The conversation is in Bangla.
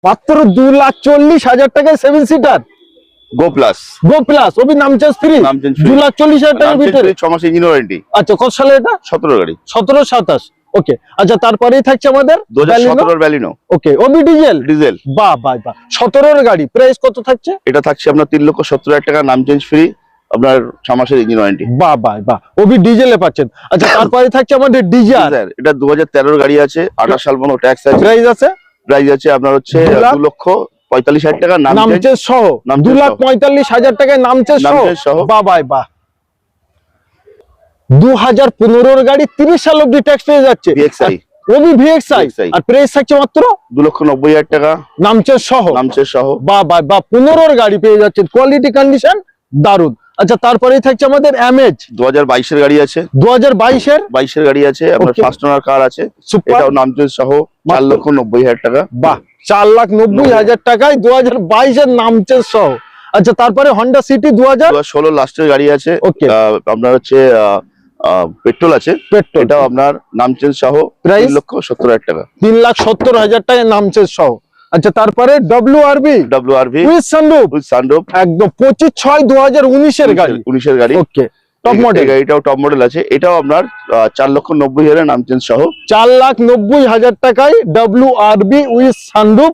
মাত্র 2,40,000 টাকায় 7 seater Go Plus. Go Plus ও भी নাম চেঞ্জ ফ্রি। নাম চেঞ্জ ফ্রি। 2,40,000 টাকার ভিতরে 6 মাস ইঞ্জিন ওয়ারেন্টি। আচ্ছা কত সালে এটা? 17 গাড়ি। 17-27 ওকে। আচ্ছা তারপরেই থাকছে আমাদের 2017 এর ব্যালিনো। ওকে ওবি ডিজেল। ডিজেল। বাহ বাহ বাহ 17 এর গাড়ি প্রাইস কত থাকছে? এটা থাকছে আপনার 3,70,000 টাকা, নাম চেঞ্জ ফ্রি, আপনার 6 মাসের ইঞ্জিন ওয়ারেন্টি। বাহ বাহ বাহ ওবি ডিজেলে পাচ্ছেন। আচ্ছা তারপরে থাকছে আমাদের ডিজার। এটা 2013 এর গাড়ি আছে, 28 সাল পর্যন্ত ট্যাক্স আছে। প্রাইস আছে? প্রাইস আছে আপনার হচ্ছে 2,45,000 টাকা, নাম চেঞ্জ সহ। 2,45,000 টাকায় নাম চেঞ্জ সহ। বাহ বাহ বাহ 2015 এর গাড়ি 30 সাল অবধি ট্যাক্স পেয়ে যাচ্ছে। ভিএক্সআই। ওবি ভিএক্সআই আর প্রাইস থাকছে মাত্র 2,90,000 টাকা, নাম চেঞ্জ সহ। নাম চেঞ্জ সহ। বাহ বাহ বাহ 15 এর গাড়ি পেয়ে যাচ্ছেন, কোয়ালিটি কন্ডিশন দারুন। আচ্ছা তারপরেই থাকছে আমাদের এমএজ। 2022 এর গাড়ি আছে। 2022 এর গাড়ি আছে আপনার, ফার্স্ট ওনার কার আছে, এটাও নাম চেঞ্জ সহ 4,90,000 টাকা। বাহ 4,90,000 টাকায় 2022 এর নাম চেঞ্জ সহ। আচ্ছা তারপরে হন্ডা সিটি 2016 লাস্টের গাড়ি আছে, আপনার হচ্ছে পেট্রোল আছে, এটাও আপনার নাম চেঞ্জ সহ 3,70,000 টাকা। 3,70,000 টাকায় নাম চেঞ্জ সহ। আচ্ছা তারপরে ডব্লিউআরভি উইথ সানরুফ একদম 25/6/2019 এর গাড়ি। 19 এর গাড়ি ওকে টপ মডেল। এটাও টপ মডেল আছে, এটাও আপনার 4,90,000 নাম চেঞ্জ সহ। 4,90,000 টাকায় ডব্লিউআরবি উইথ সানরুফ